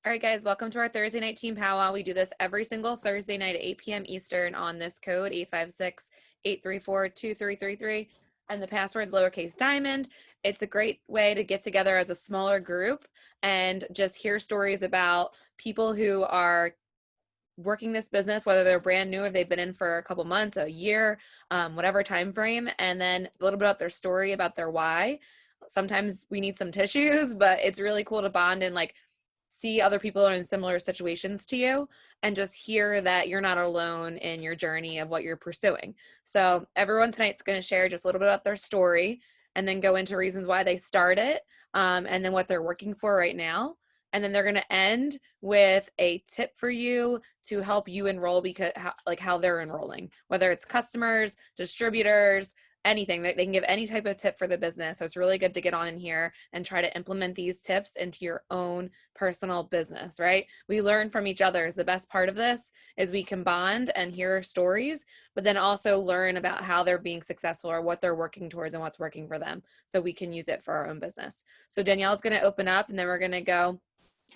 All right, guys, welcome to our Thursday night team powwow. We do this every single Thursday night at 8 p.m. Eastern on this code, 856-834-2333. And the password's lowercase diamond. It's a great way to get together as a smaller group and just hear stories about people who are working this business, whether they're brand new or they've been in for a couple months, a year, whatever time frame, and then a little bit about their story, about their why. Sometimes we need some tissues, but it's really cool to bond and see other people in similar situations to you and just hear that you're not alone in your journey of what you're pursuing. So everyone tonight's going to share just a little bit about their story and then go into reasons why they started, and then what they're working for right now. And then they're going to end with a tip for you to help you enroll, because how they're enrolling, whether it's customers, distributors, anything. They can give any type of tip for the business. So it's really good to get on in here and try to implement these tips into your own personal business, right? We learn from each other. Is the best part of this is we can bond and hear stories, but then also learn about how they're being successful or what they're working towards and what's working for them, so we can use it for our own business. So Danielle's going to open up, and then we're going to go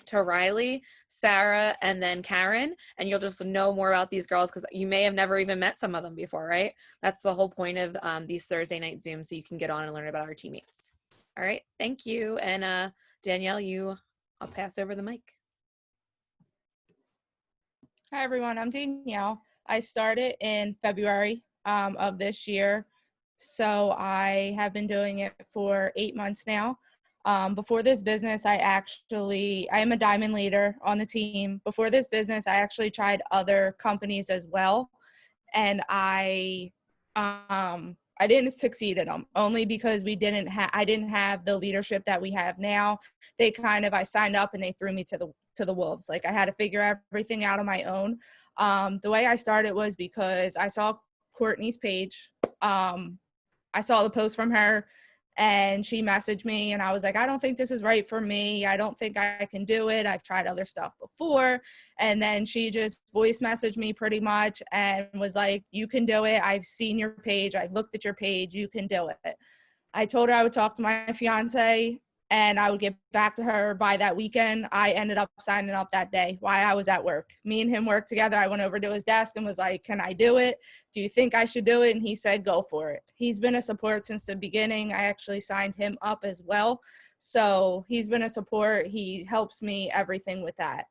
to Riley, Sarah, and then Karen, and you'll just know more about these girls because you may have never even met some of them before, right? That's the whole point of these Thursday night Zooms, so you can get on and learn about our teammates. All right, thank you. And Danielle, I'll pass over the mic. Hi, everyone. I'm Danielle. I started in February of this year, so I have been doing it for 8 months now. Before this business, I am a diamond leader on the team. Before this business, I actually tried other companies as well, and I didn't succeed in them, only because I didn't have the leadership that we have now. I signed up and they threw me to the wolves. Like, I had to figure everything out on my own. The way I started was because I saw Courtney's page. I saw the post from her, and she messaged me, and I was like, I don't think this is right for me. I don't think I can do it. I've tried other stuff before. And then she just voice messaged me pretty much and was like, you can do it. I've seen your page. I've looked at your page. You can do it. I told her I would talk to my fiance and I would get back to her by that weekend. I ended up signing up that day while I was at work. Me and him worked together. I went over to his desk and was like, can I do it? Do you think I should do it? And he said, go for it. He's been a support since the beginning. I actually signed him up as well. So he's been a support. He helps me everything with that.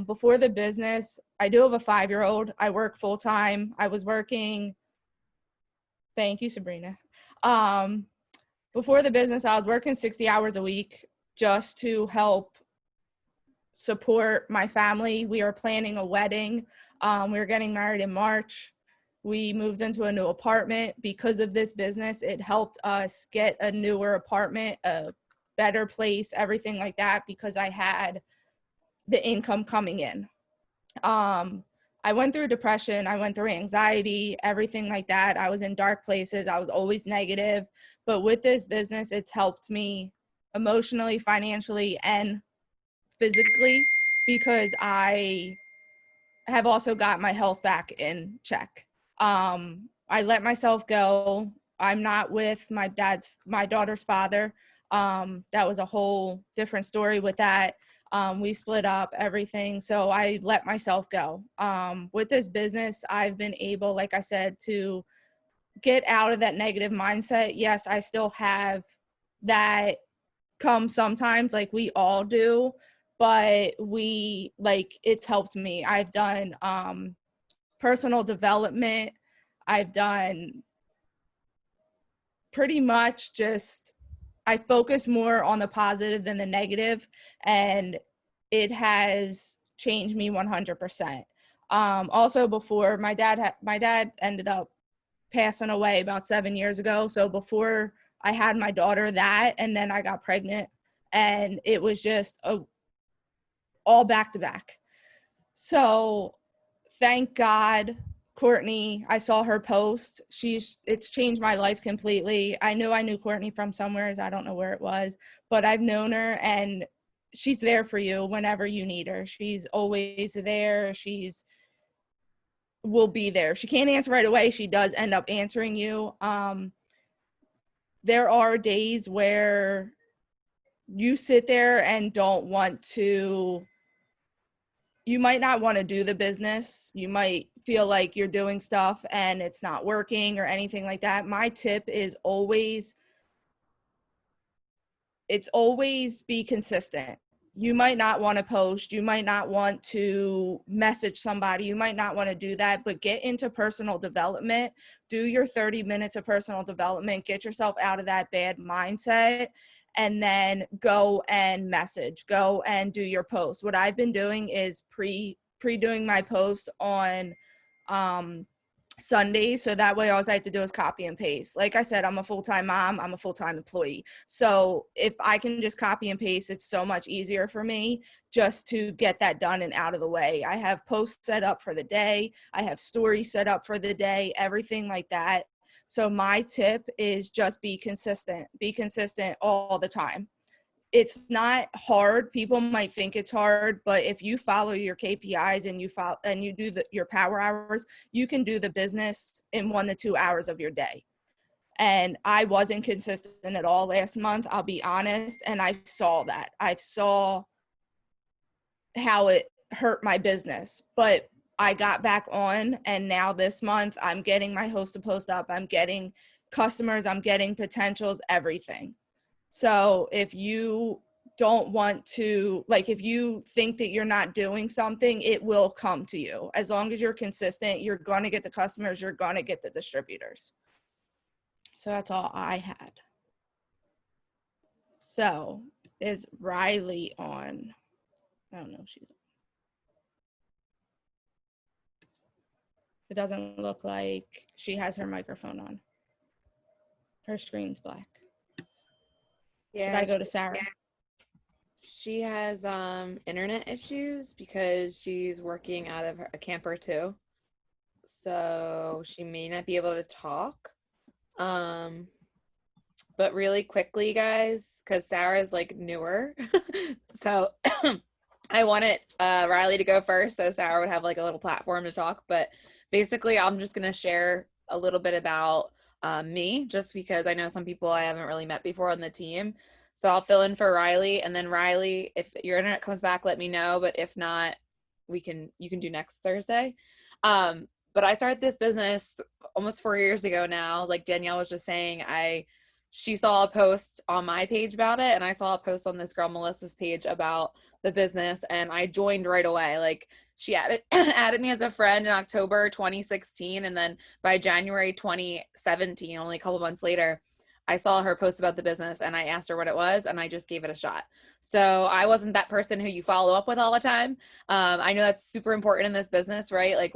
Before the business, I do have a 5-year-old. I work full time. I was working. Thank you, Sabrina. Before the business, I was working 60 hours a week just to help support my family. We are planning a wedding. We were getting married in March. We moved into a new apartment. Because of this business, it helped us get a newer apartment, a better place, everything like that, because I had the income coming in. I went through depression. I went through anxiety, everything like that. I was in dark places. I was always negative. But with this business, it's helped me emotionally, financially, and physically, because I have also got my health back in check. I let myself go. I'm not with my daughter's father. That was a whole different story with that. We split up everything. So I let myself go. With this business, I've been able, like I said, to get out of that negative mindset. Yes, I still have that come sometimes, like we all do, but it's helped me. I've done personal development. I've done pretty much I focus more on the positive than the negative, and it has changed me 100%. Also, before my dad ended up passing away about 7 years ago. So before I had my daughter, and then I got pregnant, and it was just all back to back. So thank God, Courtney, I saw her post. It's changed my life completely. I knew Courtney from somewhere. I don't know where it was, but I've known her, and she's there for you whenever you need her. She's always there. Will be there. If she can't answer right away, she does end up answering you. There are days where you sit there and don't want to, you might not want to do the business. You might feel like you're doing stuff and it's not working or anything like that. My tip is always, it's always be consistent. You might not want to post, you might not want to message somebody, you might not want to do that, but get into personal development. Do your 30 minutes of personal development, get yourself out of that bad mindset, and then go and message, go and do your post. What I've been doing is pre-doing my post on Sundays, so that way all I have to do is copy and paste. Like I said, I'm a full-time mom, I'm a full-time employee. So if I can just copy and paste, it's so much easier for me just to get that done and out of the way. I have posts set up for the day, I have stories set up for the day, everything like that. So my tip is just be consistent all the time. It's not hard. People might think it's hard, but if you follow your KPIs and you do your power hours, you can do the business in 1 to 2 hours of your day. And I wasn't consistent at all last month, I'll be honest, and I saw that. I saw how it hurt my business, but I got back on, and now this month I'm getting my host to post up, I'm getting customers, I'm getting potentials, everything. So if you don't want to, like, if you think that you're not doing something, it will come to you. As long as you're consistent, you're going to get the customers, you're going to get the distributors. So that's all I had. So is Riley on? I don't know if she's on. It doesn't look like she has her microphone on. Her screen's black. Should I go to Sarah? She has internet issues because she's working out of a camper too. So she may not be able to talk. But really quickly, guys, because Sarah's like newer. So I wanted Riley to go first so Sarah would have like a little platform to talk. But basically, I'm just going to share a little bit about me, just because I know some people I haven't really met before on the team. So I'll fill in for Riley, and then Riley, if your internet comes back, let me know. But if not, you can do next Thursday. But I started this business almost 4 years ago now. Like Danielle was just saying, she saw a post on my page about it, and I saw a post on this girl Melissa's page about the business, and I joined right away. Like she added me as a friend in October 2016, and then by January 2017, only a couple months later, I saw her post about the business, and I asked her what it was, and I just gave it a shot. So I wasn't that person who you follow up with all the time. I know that's super important in this business, right? Like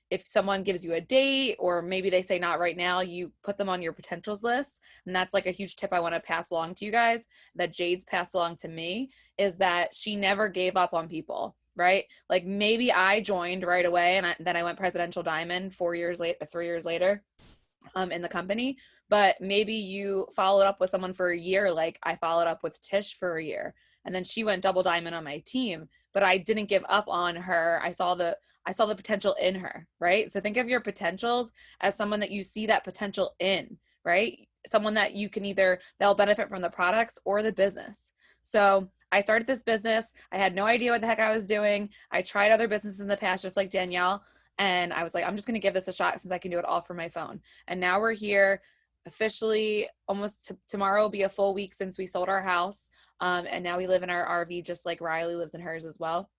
if someone gives you a date, or maybe they say not right now, you put them on your potentials list. And that's like a huge tip I want to pass along to you guys, that Jade's passed along to me, is that she never gave up on people, right? Like maybe I joined right away, and then I went Presidential Diamond 3 years later in the company. But maybe you followed up with someone for a year, like I followed up with Tish for a year, and then she went double diamond on my team, but I didn't give up on her. I saw the potential in her, right? So think of your potentials as someone that you see that potential in, right? Someone that you can they'll benefit from the products or the business. So I started this business. I had no idea what the heck I was doing. I tried other businesses in the past, just like Danielle. And I was like, I'm just going to give this a shot since I can do it all from my phone. And now we're here officially. Almost tomorrow will be a full week since we sold our house. And now we live in our RV, just like Riley lives in hers as well.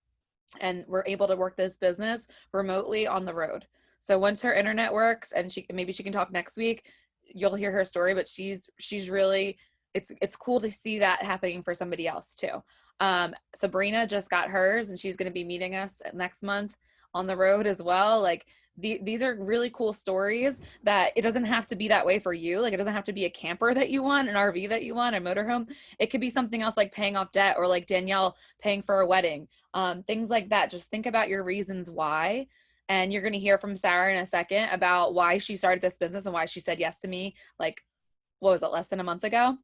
And we're able to work this business remotely on the road. So once her internet works, and maybe she can talk next week, you'll hear her story, but she's really, it's cool to see that happening for somebody else too. Sabrina just got hers, and she's going to be meeting us next month on the road as well. Like these are really cool stories that it doesn't have to be that way for you. Like it doesn't have to be a camper that you want, an RV that you want, a motorhome. It could be something else, like paying off debt, or like Danielle paying for a wedding, things like that. Just think about your reasons why. And you're going to hear from Sarah in a second about why she started this business and why she said yes to me, like, what was it, less than a month ago?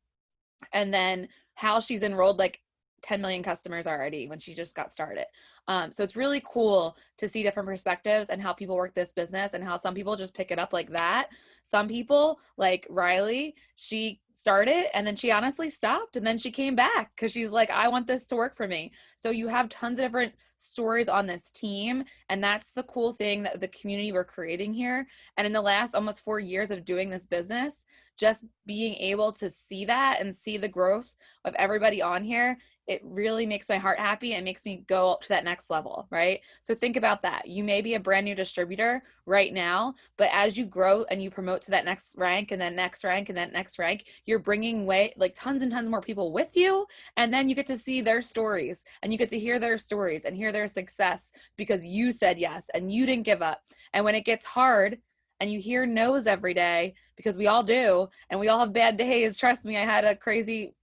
And then how she's enrolled like 10 million customers already when she just got started. So it's really cool to see different perspectives and how people work this business and how some people just pick it up like that. Some people, like Riley, she started and then she honestly stopped and then she came back because she's like, I want this to work for me. So you have tons of different stories on this team, and that's the cool thing, that the community we're creating here. And in the last almost 4 years of doing this business, just being able to see that and see the growth of everybody on here, it really makes my heart happy and makes me go to that next level, right? So think about that. You may be a brand new distributor right now, but as you grow and you promote to that next rank and then next rank and then next rank, you're bringing way like tons and tons more people with you. And then you get to see their stories and you get to hear their stories and hear their success because you said yes and you didn't give up. And when it gets hard and you hear no's every day, because we all do, and we all have bad days. Trust me, I had a crazy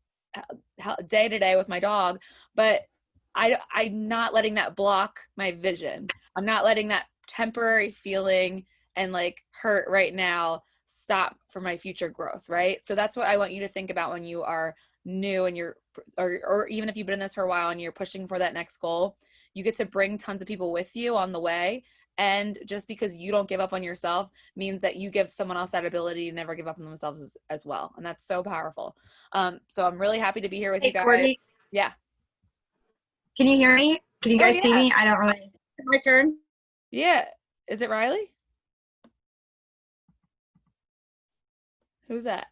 day today with my dog, but I'm not letting that block my vision. I'm not letting that temporary feeling and like hurt right now stop for my future growth, right? So that's what I want you to think about when you are new and you're, or even if you've been in this for a while and you're pushing for that next goal. You get to bring tons of people with you on the way. And just because you don't give up on yourself means that you give someone else that ability to never give up on themselves as well. And that's so powerful. So I'm really happy to be here with you Hey, guys. Courtney, Yeah. can you hear me? Can you Oh, guys see yeah. me? I don't really. My turn. Yeah. Is it Riley? Who's that?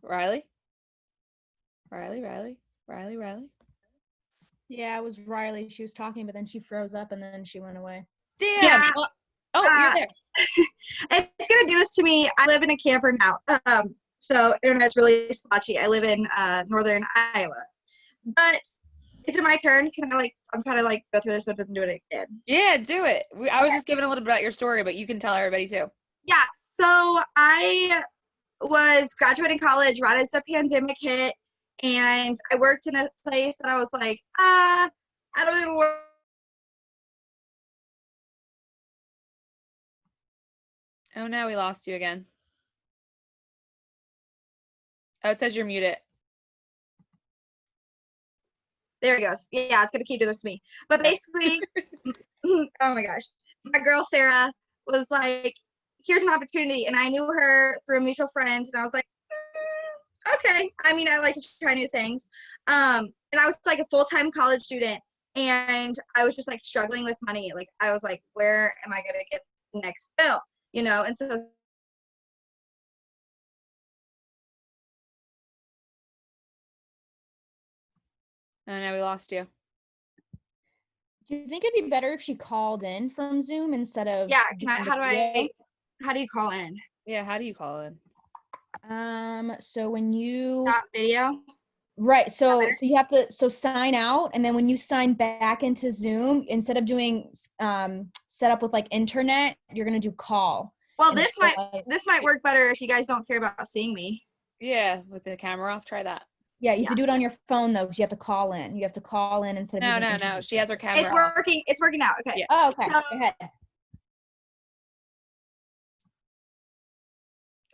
Riley? Riley? Yeah, it was Riley. She was talking, but then she froze up and then she went away. Damn. Yeah. You're there. It's gonna do this to me. I live in a camper now, so internet's really spotty. I live in northern Iowa, but is it my turn? Can I I'm trying to go through this so it doesn't do it again. Yeah, do it. I was just giving a little bit about your story, but you can tell everybody too. Yeah. So I was graduating college right as the pandemic hit, and I worked in a place that I was like, I don't even work. Oh, no, we lost you again. Oh, it says you're muted. There he goes. Yeah, it's gonna keep doing this to me. But basically, oh my gosh, my girl Sarah was like, "Here's an opportunity," and I knew her through a mutual friend, and I was like, "Okay." I mean, I like to try new things. And I was like a full-time college student, and I was just like struggling with money. Like I was like, "Where am I gonna get the next bill?" You know, and so. Oh, no, we lost you. Do you think it'd be better if she called in from Zoom instead of Yeah, doing the video? how do you call in? Yeah, how do you call in? So when you Not video? right, so better? you have to sign out, and then when you sign back into Zoom, instead of doing set up with like internet, you're gonna do call. Well, And this might work better if you guys don't care about seeing me. Yeah, with the camera off, try that. Yeah, you have to do it on your phone though, because you have to call in. You have to call in instead of No, using no, internet. no. She has her camera It's off. working. It's working out. Okay. Yeah. Oh, okay. So- Go ahead.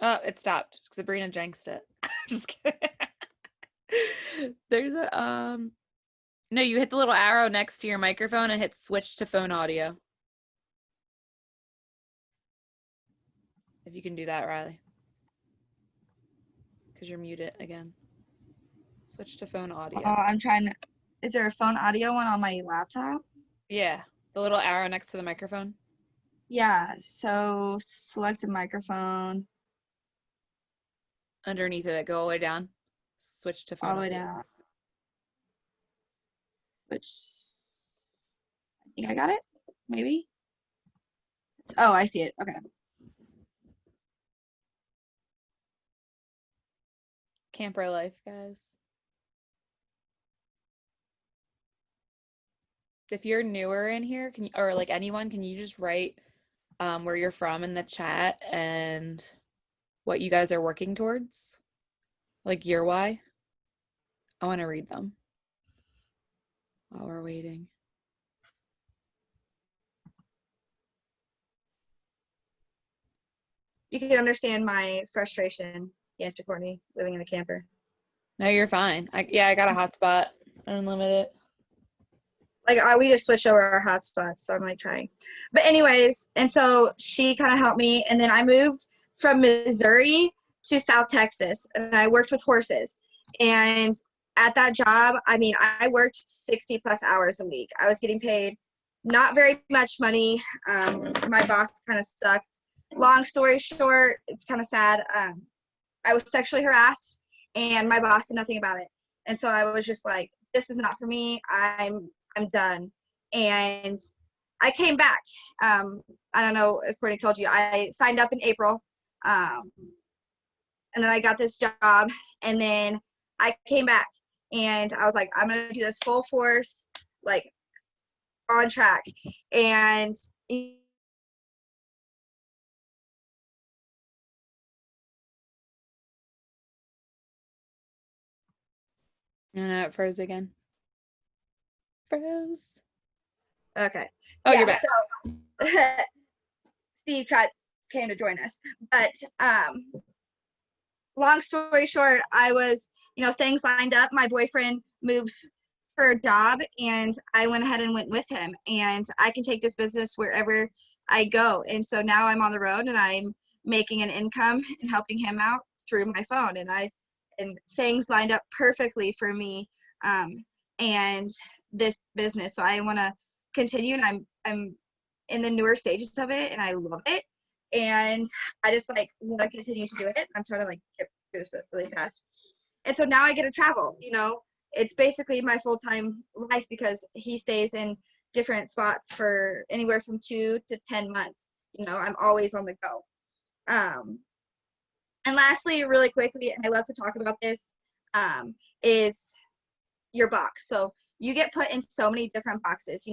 Oh, it stopped. Sabrina jinxed it. Just kidding. There's a no, you hit the little arrow next to your microphone and hit switch to phone audio. If you can do that, Riley. Because you're muted again. Switch to phone audio. I'm trying to. Is there a phone audio one on my laptop? Yeah, the little arrow next to the microphone. Yeah. So select a microphone Underneath it, go all the way down. Switch to phone all the way audio. down. Which I think I got it. Maybe. Oh, I see it. Okay. Camper life, guys. If you're newer in here, can you, or like anyone, can you just write where you're from in the chat and what you guys are working towards? Like year why? I want to read them while we're waiting. You can understand my frustration, yeah, Courtney, living in a camper. No, you're fine. I got a hotspot. Unlimited. Like we just switched over our hotspots, so I'm like trying. But anyways, and so she kind of helped me, and then I moved from Missouri to South Texas, and I worked with horses. And at that job, I mean, I worked 60 plus hours a week. I was getting paid not very much money. My boss kind of sucked. Long story short, it's kind of sad. I was sexually harassed, and my boss did nothing about it. And so I was just like, this is not for me. I'm done. And I came back. I don't know if Courtney told you, I signed up in April. And then I got this job, and then I came back, and I was like, I'm going to do this full force, like on track. And And it froze again. Froze. okay. Oh, yeah, you're back. So Steve came to join us. But long story short, I was, things lined up. My boyfriend moves for a job, and I went ahead and went with him. And I can take this business wherever I go. And so now I'm on the road, and I'm making an income and helping him out through my phone. And things lined up perfectly for me and this business. So I want to continue, and I'm in the newer stages of it, and I love it. And I just want to continue to do it. I'm trying to get through this really fast. And so now I get to travel. It's basically my full-time life because he stays in different spots for anywhere from 2 to 10 months. I'm always on the go. And lastly, really quickly, and I love to talk about this, is your box. So you get put in so many different boxes.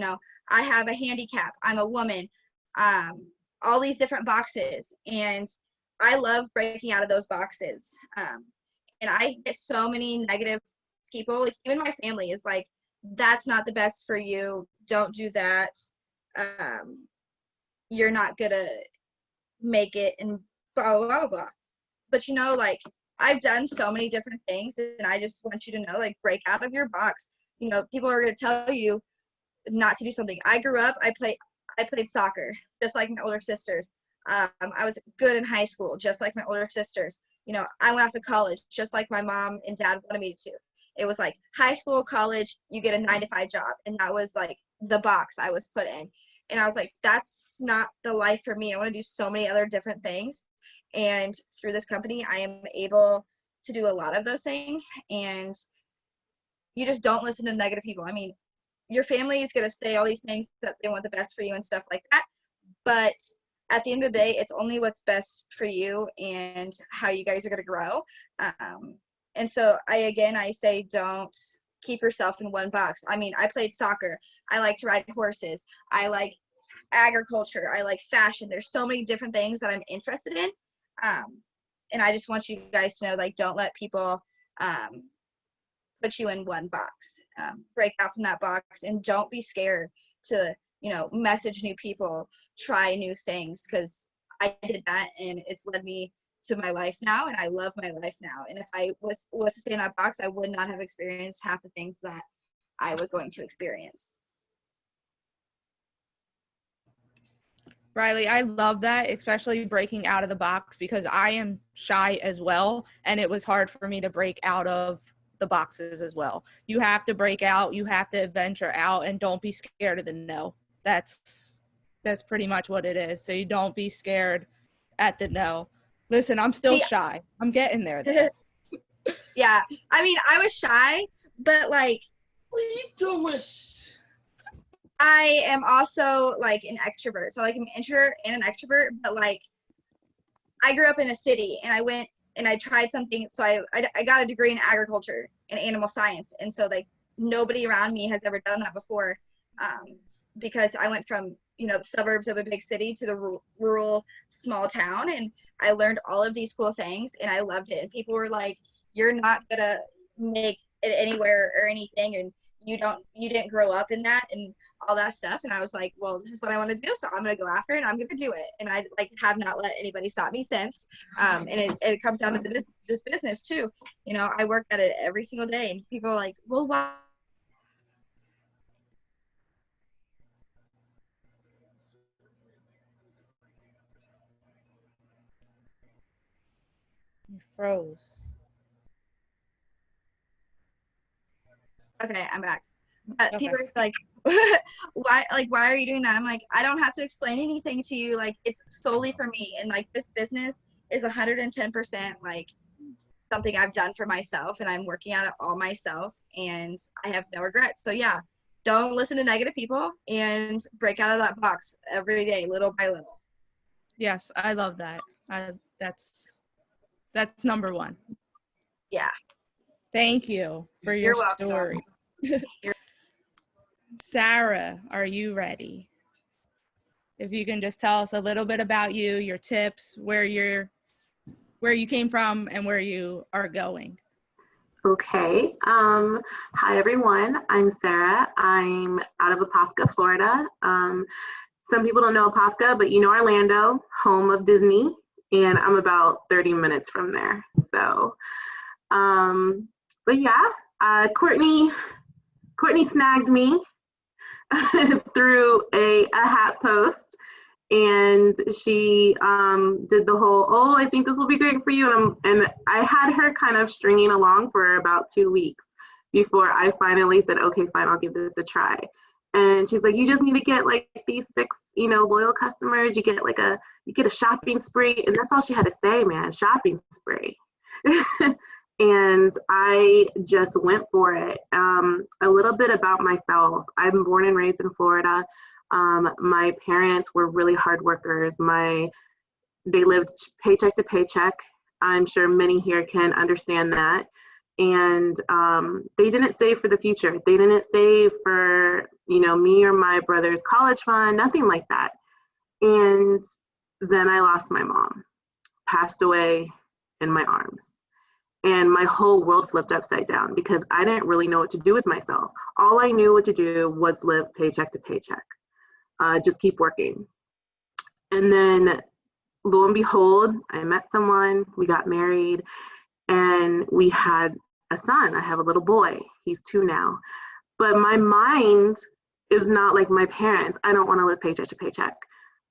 I have a handicap, I'm a woman, all these different boxes, and I love breaking out of those boxes. And I get so many negative people, like even my family is like, that's not the best for you, don't do that, you're not gonna make it, and blah blah blah. But I've done so many different things, and I just want you to know, break out of your box. People are going to tell you not to do something. I grew up, I played soccer just like my older sisters. I was good in high school just like my older sisters. I went off to college just like my mom and dad wanted me to. It was like high school, college, you get a 9-to-5 job, and that was the box I was put in. And I was like, that's not the life for me. I want to do so many other different things. And through this company, I am able to do a lot of those things. And you just don't listen to negative people. I mean, your family is going to say all these things that they want the best for you and stuff like that. But at the end of the day, it's only what's best for you and how you guys are going to grow. And so I say, don't keep yourself in one box. I mean, I played soccer. I like to ride horses. I like agriculture. I like fashion. There's so many different things that I'm interested in. And I just want you guys to know, don't let people put you in one box. Break out from that box, and don't be scared to, message new people, try new things, because I did that, and it's led me to my life now, and I love my life now. And if I was to stay in that box, I would not have experienced half the things that I was going to experience. Riley, I love that, especially breaking out of the box, because I am shy as well, and it was hard for me to break out of the boxes as well. You have to break out, you have to venture out, and don't be scared of the no. That's pretty much what it is. So you don't be scared at the no. Listen, I'm still shy. I'm getting there though. Yeah, I mean, I was shy, but what are you doing? I am also an extrovert. So I'm an introvert and an extrovert, but I grew up in a city, and I went and I tried something. So I got a degree in agriculture and animal science. And so nobody around me has ever done that before, because I went from, the suburbs of a big city to the rural small town. And I learned all of these cool things, and I loved it. And people were like, you're not going to make it anywhere or anything. And you didn't grow up in that and all that stuff. And I was like, well, this is what I want to do, so I'm going to go after it, and I'm going to do it. And I have not let anybody stop me since. And it comes down to this business too. I work at it every single day, and people are like, well, why You froze. Okay, I'm back. But Okay. people are like, why are you doing that? I'm like, I don't have to explain anything to you. Like, it's solely for me. And like, this business is 110% like something I've done for myself, and I'm working on it all myself, and I have no regrets. So yeah, don't listen to negative people and break out of that box every day, little by little. Yes, I love that. That's number one. Yeah. Thank you for your You're welcome. story. Sarah, are you ready? If you can just tell us a little bit about you, your tips, where you came from and where you are going. Okay. Hi, everyone. I'm Sarah. I'm out of Apopka, Florida. Some people don't know Apopka, but you know Orlando, home of Disney, and I'm about 30 minutes from there. So, but yeah, Courtney snagged me through a hat post, and she did the whole, oh, I think this will be great for you, and I had her kind of stringing along for about 2 weeks before I finally said, okay, fine, I'll give this a try. And she's like, you just need to get like these 6 loyal customers. You get a shopping spree. And that's all she had to say, man, shopping spree. And I just went for it. A little bit about myself. I'm born and raised in Florida. My parents were really hard workers. They lived paycheck to paycheck. I'm sure many here can understand that. And they didn't save for the future. They didn't save for, me or my brother's college fund, nothing like that. And then I lost my mom, passed away in my arms. And my whole world flipped upside down because I didn't really know what to do with myself. All I knew what to do was live paycheck to paycheck, just keep working. And then lo and behold, I met someone, we got married, and we had a son. I have a little boy. He's 2 now. But my mind is not like my parents. I don't want to live paycheck to paycheck.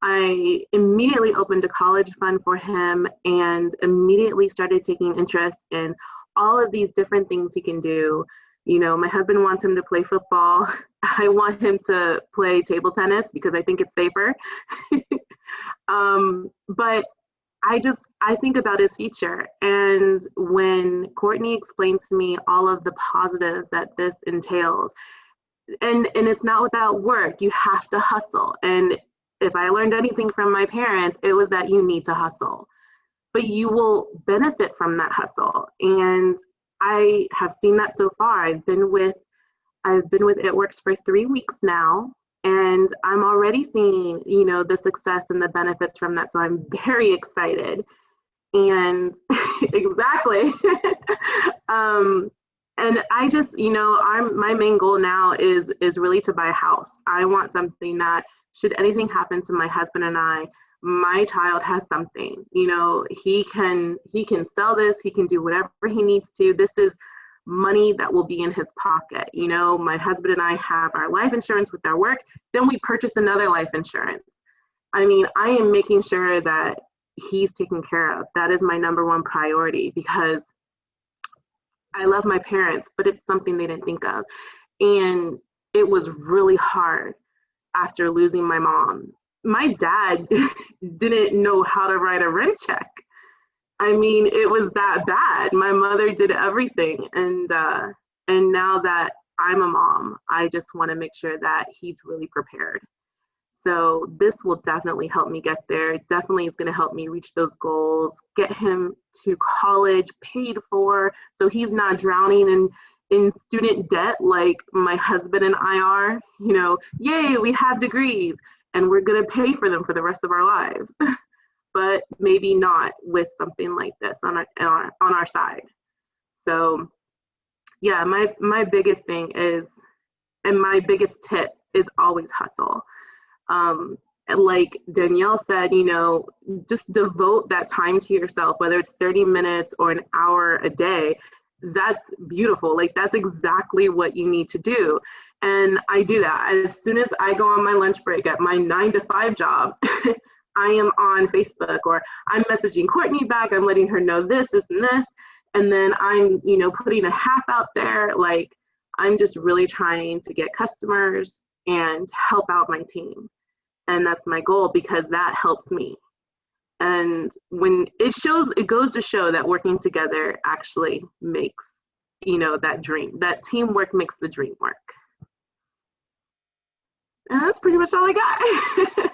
I immediately opened a college fund for him and immediately started taking interest in all of these different things he can do. My husband wants him to play football. I want him to play table tennis because I think it's safer. But I think about his future. And when Courtney explained to me all of the positives that this entails, and it's not without work, you have to hustle. And if I learned anything from my parents, it was that you need to hustle, but you will benefit from that hustle. And I have seen that so far. I've been with It Works for 3 weeks now, and I'm already seeing, the success and the benefits from that. So I'm very excited. And exactly. And I just, my main goal now is really to buy a house. I want something that, should anything happen to my husband and I, my child has something. He can sell this, he can do whatever he needs to. This is money that will be in his pocket. My husband and I have our life insurance with our work, then we purchase another life insurance. I mean, I am making sure that he's taken care of. That is my number one priority, because I love my parents, but it's something they didn't think of. And it was really hard after losing my mom. My dad didn't know how to write a rent check. I mean, it was that bad. My mother did everything. And now that I'm a mom, I just want to make sure that he's really prepared. So this will definitely help me get there. It definitely is going to help me reach those goals, get him to college paid for, so he's not drowning in student debt like my husband and I are. Yay, we have degrees and we're going to pay for them for the rest of our lives. But maybe not with something like this on our side. So yeah, my biggest thing is, and my biggest tip is, always hustle. Like Danielle said, just devote that time to yourself, whether it's 30 minutes or an hour a day. That's beautiful. Like, that's exactly what you need to do. And I do that. As soon as I go on my lunch break at my 9 to 5 job, I am on Facebook, or I'm messaging Courtney back, I'm letting her know this, and this, and then I'm, putting a half out there. Like, I'm just really trying to get customers and help out my team. And that's my goal, because that helps me. And when it goes to show that working together actually makes, that teamwork makes the dream work. And that's pretty much all I got.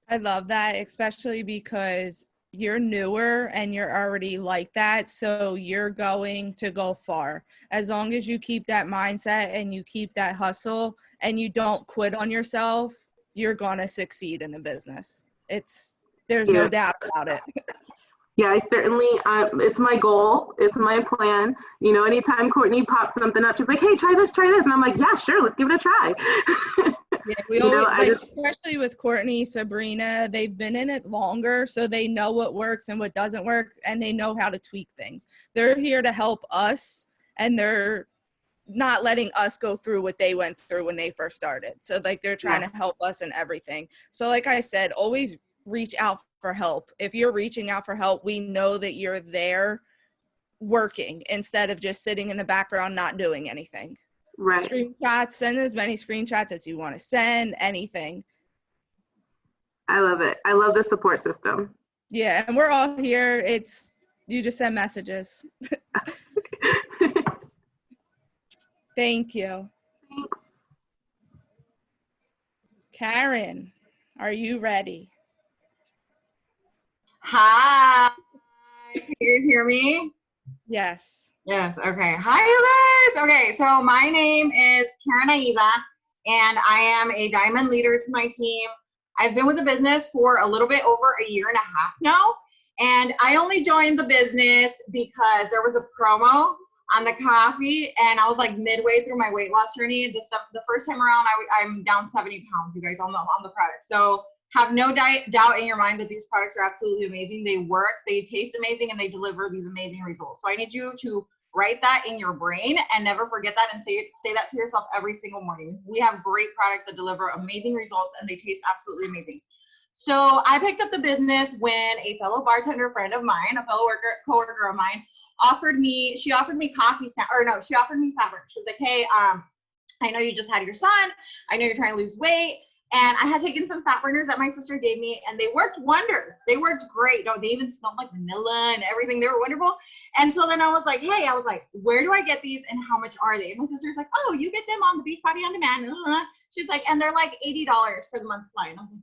I love that, especially because you're newer and you're already like that. So you're going to go far. As long as you keep that mindset and you keep that hustle and you don't quit on yourself, you're going to succeed in the business. There's no doubt about it. Yeah, I certainly, it's my goal. It's my plan. Anytime Courtney pops something up, she's like, hey, try this. And I'm like, yeah, sure, let's give it a try. Yeah, we always, especially with Courtney, Sabrina, they've been in it longer, so they know what works and what doesn't work, and they know how to tweak things. They're here to help us, and they're not letting us go through what they went through when they first started. So, they're trying to help us in everything. So, like I said, always reach out for help. If you're reaching out for help, we know that you're there working instead of just sitting in the background not doing anything. Right. Screenshots, send as many screenshots as you want to send, anything. I love it. I love the support system. Yeah, and we're all here. You just send messages. Thank you. Thanks. Karen, are you ready? Hi. Can you guys hear me? Yes. Yes. Okay. Hi, you guys. Okay. So my name is Karen Aida, and I am a diamond leader to my team. I've been with the business for a little bit over a year and a half now. And I only joined the business because there was a promo on the coffee, and I was like midway through my weight loss journey. The first time around, I'm down 70 pounds, you guys, on the product. So have no doubt in your mind that these products are absolutely amazing. They work, they taste amazing, and they deliver these amazing results. So I need you to write that in your brain and never forget that, and say that to yourself every single morning. We have great products that deliver amazing results, and they taste absolutely amazing. So I picked up the business when a fellow bartender friend of mine, a fellow coworker of mine, offered me coffee, she offered me fat burner. She was like, hey, I know you just had your son. I know you're trying to lose weight. And I had taken some fat burners that my sister gave me, and they worked wonders. They worked great. They even smelled like vanilla and everything. They were wonderful. And so then I was like, where do I get these and how much are they? And my sister's like, oh, you get them on the Beachbody On Demand. She's like, and they're like $80 for the month's supply. And I was like,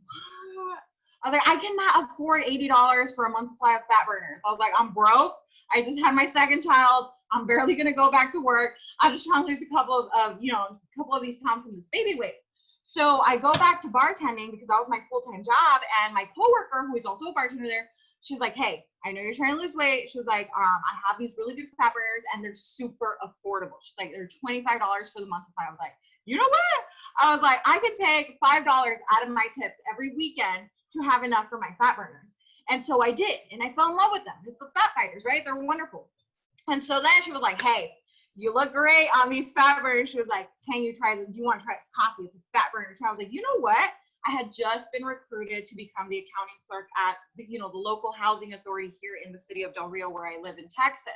what? I was like, I cannot afford $80 for a month's supply of fat burners. I was like, I'm broke. I just had my second child. I'm barely going to go back to work. I'm just trying to lose a couple of these pounds from this baby weight. So I go back to bartending because that was my full-time job, and my coworker, who is also a bartender there, she's like, hey, I know you're trying to lose weight. She was like, I have these really good fat burners, and they're super affordable. She's like, they're $25 for the month supply. I was like, you know what? I was like, I could take $5 out of my tips every weekend to have enough for my fat burners. And so I did, and I fell in love with them. It's the fat fighters, right? They're wonderful. And so then she was like, hey, you look great on these fat burners. She was like, do you want to try this coffee? It's a fat burner. So I was like, you know what? I had just been recruited to become the accounting clerk at the local housing authority here in the city of Del Rio, where I live in Texas.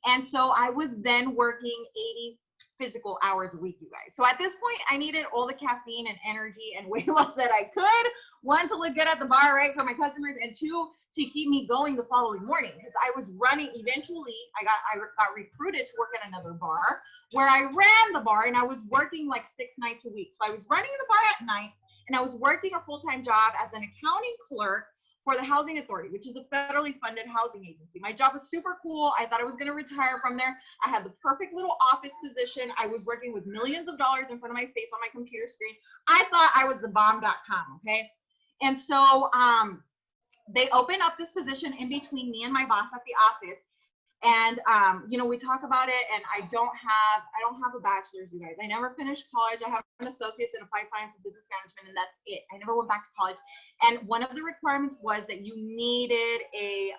And so I was then working 80 physical hours a week, you guys. So at this point, I needed all the caffeine and energy and weight loss that I could. One, to look good at the bar, right, for my customers, and two, to keep me going the following morning, because I was running. Eventually, I got recruited to work at another bar where I ran the bar, and I was working like 6 nights a week. So I was running the bar at night, and I was working a full-time job as an accounting clerk for the housing authority, which is a federally funded housing agency. My job was super cool. I thought I was going to retire from there. I had the perfect little office position. I was working with millions of dollars in front of my face on my computer screen. I thought I was the bomb.com, okay? And so they opened up this position in between me and my boss at the office. And, we talk about it, and I don't have a bachelor's, you guys. I never finished college. I have an associate's in applied science and business management, and that's it. I never went back to college. And one of the requirements was that you needed a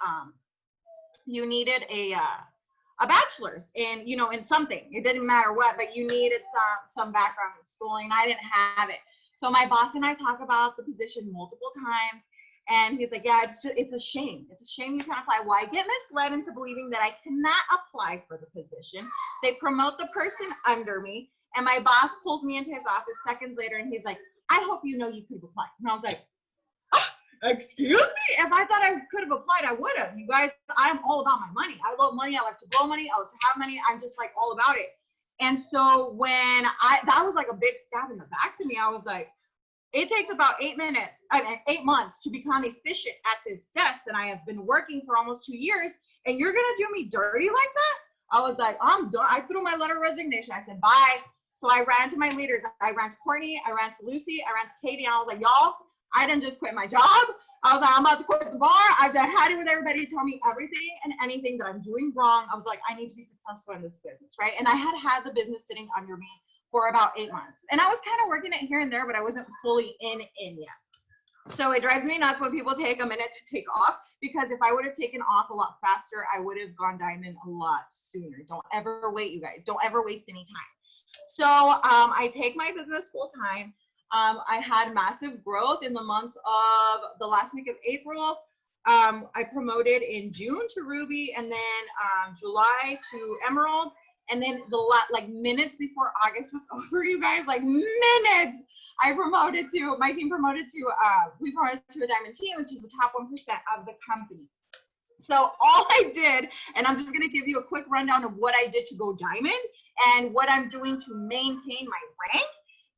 bachelor's in something. It didn't matter what, but you needed some background in schooling. I didn't have it. So my boss and I talk about the position multiple times. And he's like, yeah, it's a shame. It's a shame you can't apply. Well, I get misled into believing that I cannot apply for the position. They promote the person under me. And my boss pulls me into his office seconds later and he's like, I hope you know you could have applied. And I was like, excuse me? If I thought I could have applied, I would have. You guys, I'm all about my money. I love money. I like to blow money. I like to have money. I'm just like all about it. And so when that was like a big stab in the back to me. I was like, it takes about 8 months to become efficient at this desk. And I have been working for almost 2 years. And you're going to do me dirty like that? I was like, I'm done. I threw my letter of resignation. I said, bye. So I ran to my leaders. I ran to Courtney. I ran to Lucy. I ran to Katie. And I was like, y'all, I didn't just quit my job. I was like, I'm about to quit the bar. I've had it with everybody tell me everything and anything that I'm doing wrong. I was like, I need to be successful in this business, right? And I had the business sitting under me for about 8 months. And I was kind of working it here and there, but I wasn't fully in yet. So it drives me nuts when people take a minute to take off, because if I would have taken off a lot faster, I would have gone diamond a lot sooner. Don't ever wait, you guys. Don't ever waste any time. So I take my business full time. I had massive growth in the months of the last week of April. I promoted in June to Ruby, and then July to Emerald. And then like minutes before August was over, you guys, like minutes, my team promoted to, we promoted to a diamond team, which is the top 1% of the company. So all I did, and I'm just going to give you a quick rundown of what I did to go diamond and what I'm doing to maintain my rank,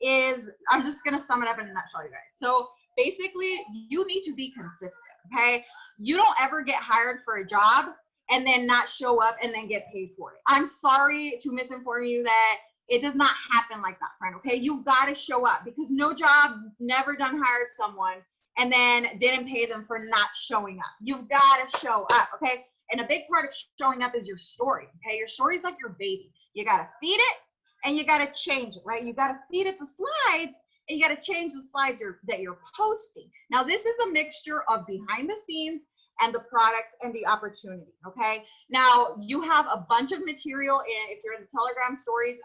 is I'm just going to sum it up in a nutshell, you guys. So basically, you need to be consistent, okay? You don't ever get hired for a job and then not show up and then get paid for it. I'm sorry to misinform you that it does not happen like that, friend, okay? You've got to show up, because no job never done hired someone and then didn't pay them for not showing up. You've got to show up, okay? And a big part of showing up is your story, okay? Your story is like your baby. You got to feed it and you got to change it, right? You got to feed it the slides and you got to change the slides that you're posting. Now, this is a mixture of behind the scenes and the products and the opportunity, okay? Now, you have a bunch of material if you're in the Telegram stories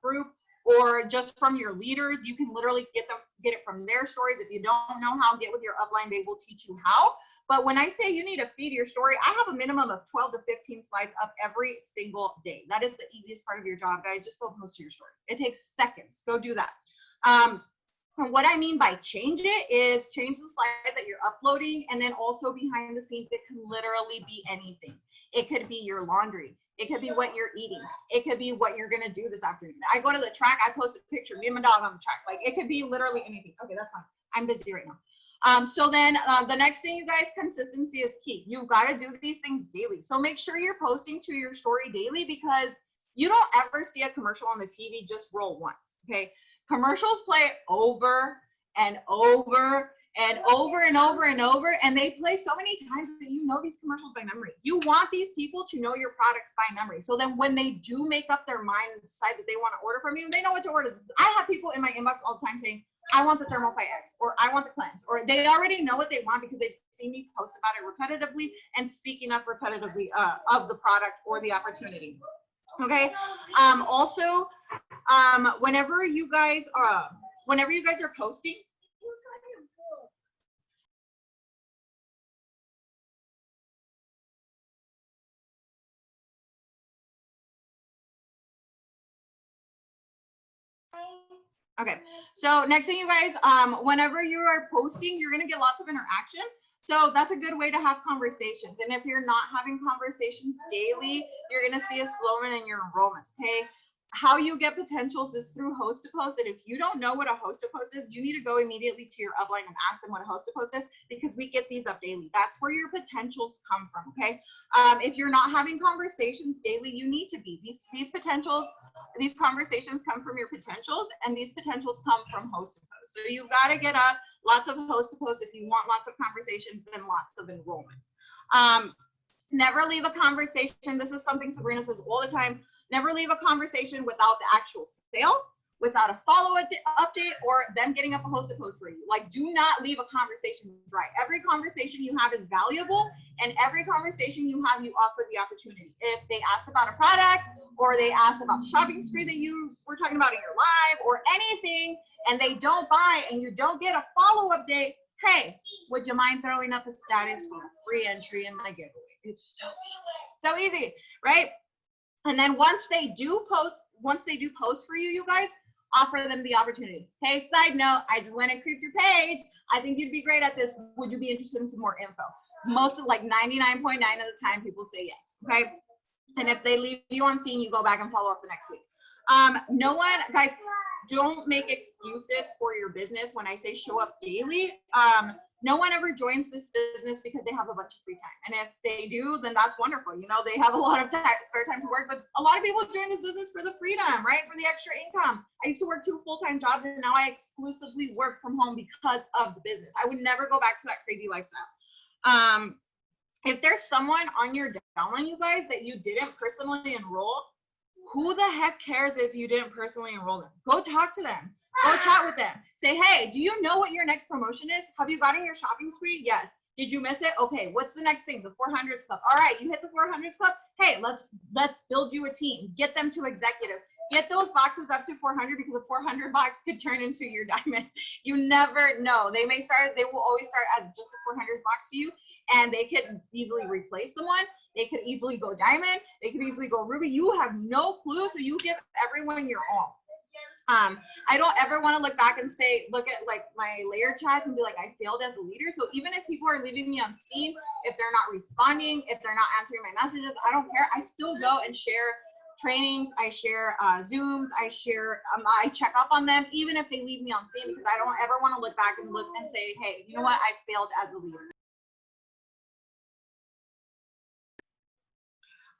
group, or just from your leaders. You can literally get it from their stories. If you don't know how, get with your upline, they will teach you how. But when I say you need to feed your story, I have a minimum of 12 to 15 slides up every single day. That is the easiest part of your job, guys. Just go post your story. It takes seconds. Go do that. And what I mean by change it is change the slides that you're uploading, and then also behind the scenes, it can literally be anything. It could be your laundry. It could be what you're eating. It could be what you're gonna do this afternoon. I go to the track, I post a picture, me and my dog on the track. Like, it could be literally anything. Okay, that's fine. I'm busy right now. So then the next thing, you guys, consistency is key. You've got to do these things daily. So make sure you're posting to your story daily, because you don't ever see a commercial on the TV just roll once, okay? Commercials play over and over and over and over and over, and they play so many times that you know these commercials by memory. You want these people to know your products by memory, so then when they do make up their mind and decide that they want to order from you, they know what to order. I have people in my inbox all the time saying, I want the Thermal Fight X, or I want the cleanse, or they already know what they want because they've seen me post about it repetitively and speaking up repetitively of the product or the opportunity. Okay. Also, whenever you guys are posting, okay, so next thing, you guys, whenever you are posting, you're gonna get lots of interaction. So that's a good way to have conversations. And if you're not having conversations daily, you're gonna see a slowing in your enrollments, okay? How you get potentials is through host to post. And if you don't know what a host to post is, you need to go immediately to your upline and ask them what a host to post is, because we get these up daily. That's where your potentials come from, okay? If you're not having conversations daily, you need to be. These conversations come from your potentials, and these potentials come from host to post. So you've got to get up lots of host to post if you want lots of conversations and lots of enrollments. Never leave a conversation. This is something Sabrina says all the time. Never leave a conversation without the actual sale, without a follow-up update, or them getting up a host to post for you. Like, do not leave a conversation dry. Every conversation you have is valuable, and every conversation you have, you offer the opportunity. If they ask about a product, or they ask about the shopping spree that you were talking about in your live, or anything, and they don't buy and you don't get a follow-up date, hey, would you mind throwing up a status for a free entry in my giveaway? It's so easy, right? And then once they do post for you, you guys, offer them the opportunity. Hey, side note, I just went and creeped your page. I think you'd be great at this. Would you be interested in some more info? Most of, like 99.9% of the time, people say yes, okay? And if they leave you on scene, you go back and follow up the next week. No one, guys, don't make excuses for your business when I say show up daily. No one ever joins this business because they have a bunch of free time. And if they do, then that's wonderful. You know, they have a lot of spare time to work, but a lot of people join this business for the freedom, right? For the extra income. I used to work 2 full-time jobs and now I exclusively work from home because of the business. I would never go back to that crazy lifestyle. If there's someone on your downline, you guys, that you didn't personally enroll, who the heck cares if you didn't personally enroll them? Go talk to them. Go chat with them. Say, hey, do you know what your next promotion is? Have you gotten your shopping spree? Yes. Did you miss it? Okay, what's the next thing? The 400s club. All right, you hit the 400s club. Hey, let's build you a team. Get them to executive. Get those boxes up to 400 because a 400 box could turn into your diamond. You never know. They will always start as just a 400 box to you, and they could easily replace someone. They could easily go diamond. They could easily go ruby. You have no clue, so you give everyone your all. I don't ever want to look back and say, look at like my layer chats and be like, I failed as a leader. So even if people are leaving me on scene, if they're not responding, if they're not answering my messages, I don't care. I still go and share trainings. I share Zooms. I share, I check up on them, even if they leave me on scene, because I don't ever want to look back and look and say, hey, you know what? I failed as a leader.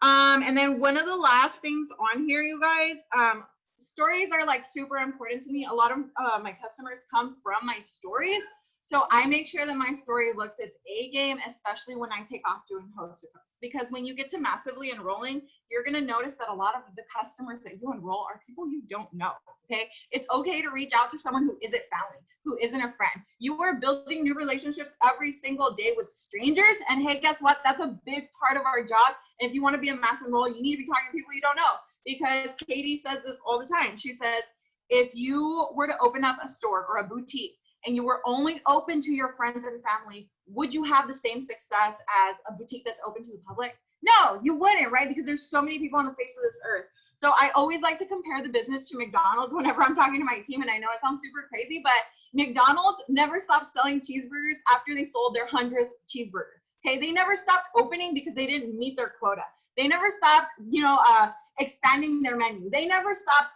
And then one of the last things on here, you guys, stories are like super important to me. A lot of my customers come from my stories. So I make sure that my story looks its A game, especially when I take off doing host to host. Because when you get to massively enrolling, you're gonna notice that a lot of the customers that you enroll are people you don't know, okay? It's okay to reach out to someone who isn't family, who isn't a friend. You are building new relationships every single day with strangers. And hey, guess what? That's a big part of our job. And if you wanna be a mass enroll, you need to be talking to people you don't know. Because Katie says this all the time. She says, if you were to open up a store or a boutique and you were only open to your friends and family, would you have the same success as a boutique that's open to the public? No, you wouldn't, right? Because there's so many people on the face of this earth. So I always like to compare the business to McDonald's whenever I'm talking to my team. And I know it sounds super crazy, but McDonald's never stopped selling cheeseburgers after they sold their 100th cheeseburger. Okay, they never stopped opening because they didn't meet their quota. They never stopped, expanding their menu. They never stopped,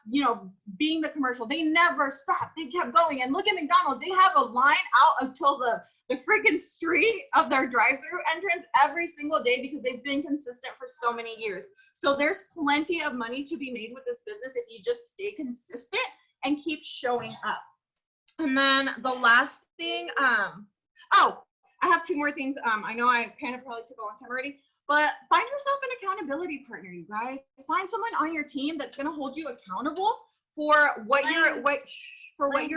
being the commercial. They never stopped. They kept going. And look at McDonald's. They have a line out until the freaking street of their drive-through entrance every single day because they've been consistent for so many years. So there's plenty of money to be made with this business if you just stay consistent and keep showing up. And then the last thing, I have 2 more things. I know I kind of probably took a long time already. But find yourself an accountability partner, you guys. Find someone on your team that's going to hold you accountable for what you're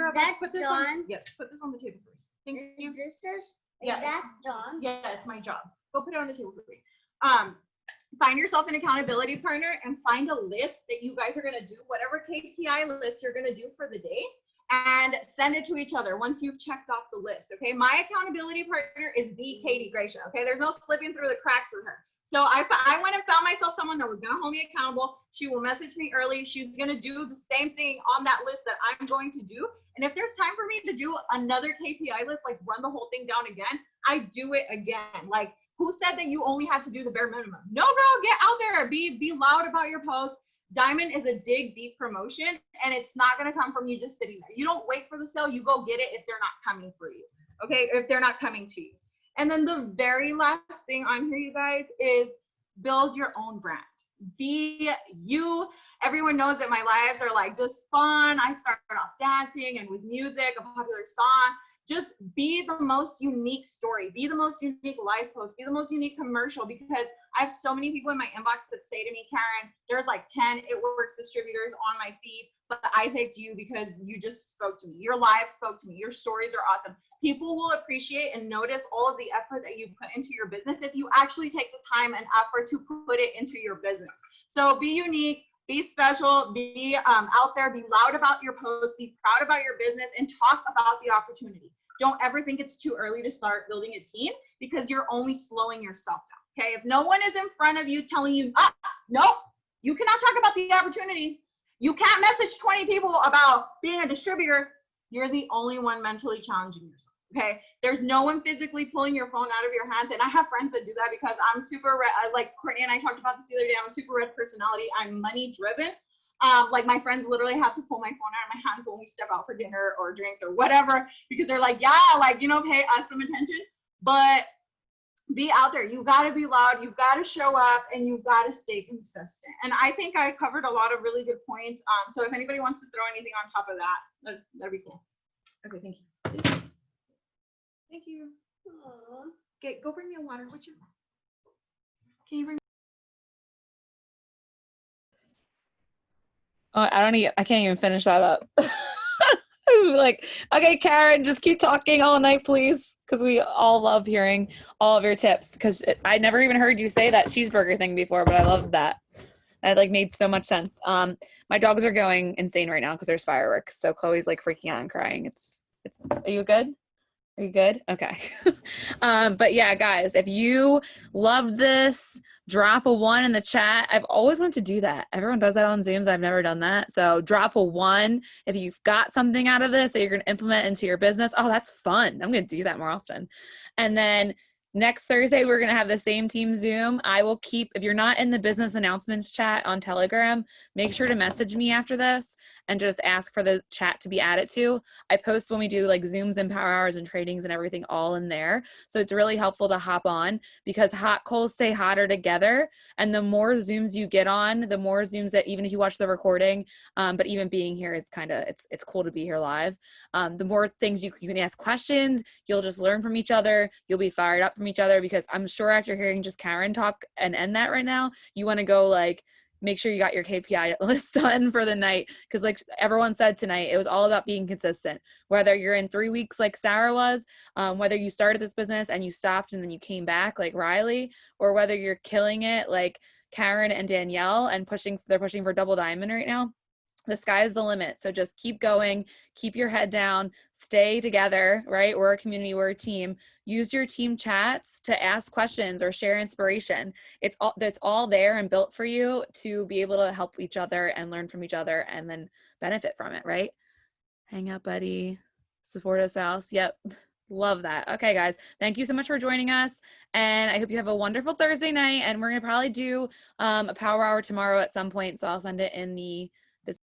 about. Put this on. Yes, put this on the table first. Thank you. This is Yeah, that John? Yeah, it's my job. Go put it on the table for me. Find yourself an accountability partner and find a list that you guys are going to do, whatever KPI list you're going to do for the day, and send it to each other once you've checked off the list, okay? My accountability partner is the Katie Gracia, okay? There's no slipping through the cracks with her. So I went and found myself someone that was gonna hold me accountable. She will message me early. She's gonna do the same thing on that list that I'm going to do. And if there's time for me to do another KPI list, like run the whole thing down again, I do it again. Like, who said that you only have to do the bare minimum? No, girl, get out there. Be loud about your post. Diamond is a dig deep promotion, and it's not going to come from you just sitting there. You don't wait for the sale. You go get it if they're not coming for you, okay? If they're not coming to you. And then the very last thing on here, you guys, is build your own brand. Be you. Everyone knows that my lives are like just fun. I started off dancing and with music, a popular song. Just be the most unique story. Be the most unique life post. Be the most unique commercial, because I have so many people in my inbox that say to me, Karen, there's like 10 It Works distributors on my feed, but I picked you because you just spoke to me. Your live spoke to me. Your stories are awesome. People will appreciate and notice all of the effort that you put into your business if you actually take the time and effort to put it into your business. So be unique. be special, be out there, be loud about your posts, be proud about your business, and talk about the opportunity. Don't ever think it's too early to start building a team because you're only slowing yourself down. Okay, if no one is in front of you telling you, nope, you cannot talk about the opportunity. You can't message 20 people about being a distributor. You're the only one mentally challenging yourself. Okay, there's no one physically pulling your phone out of your hands. And I have friends that do that because I'm super red. Like Courtney and I talked about this the other day. I'm a super red personality. I'm money driven. Like my friends literally have to pull my phone out of my hands when we step out for dinner or drinks or whatever, because they're like, yeah, like, you know, pay us some attention. But be out there. You've got to be loud. You've got to show up, and you've got to stay consistent. And I think I covered a lot of really good points. So if anybody wants to throw anything on top of that, that'd be cool. Okay, thank you. Thank you. Aww. Okay, go bring me a water, would you? Can you bring? Oh, I can't even finish that up. I was like, okay, Karen, just keep talking all night, please. Because we all love hearing all of your tips. Because I never even heard you say that cheeseburger thing before, but I love that. That like made so much sense. My dogs are going insane right now because there's fireworks. So Chloe's like freaking out and crying. Are you good? Are you good? Okay. But yeah, guys, if you love this, drop a 1 in the chat. I've always wanted to do that. Everyone does that on Zooms. I've never done that. So drop a 1 if you've got something out of this that you're going to implement into your business. Oh, that's fun. I'm going to do that more often. And then next Thursday, we're going to have the same team Zoom. I will keep, if you're not in the business announcements chat on Telegram, make sure to message me after this and just ask for the chat to be added to. I post when we do like Zooms and power hours and tradings and everything all in there. So it's really helpful to hop on because hot coals stay hotter together. And the more Zooms you get on, the more Zooms that even if you watch the recording, but even being here is kind of, it's cool to be here live. The more things you can ask questions, you'll just learn from each other. You'll be fired up from each other because I'm sure after hearing just Karen talk and end that right now, you want to go like, make sure you got your KPI list done for the night. Because like everyone said tonight, it was all about being consistent. Whether you're in 3 weeks like Sarah was, whether you started this business and you stopped and then you came back like Riley, or whether you're killing it like Karen and Danielle and they're pushing for double diamond right now. The sky is the limit. So just keep going, keep your head down, stay together, right? We're a community, we're a team. Use your team chats to ask questions or share inspiration. That's all there and built for you to be able to help each other and learn from each other and then benefit from it, right? Hang out, buddy. Support us, house. Yep. Love that. Okay, guys. Thank you so much for joining us. And I hope you have a wonderful Thursday night. And we're going to probably do a power hour tomorrow at some point. So I'll send it in the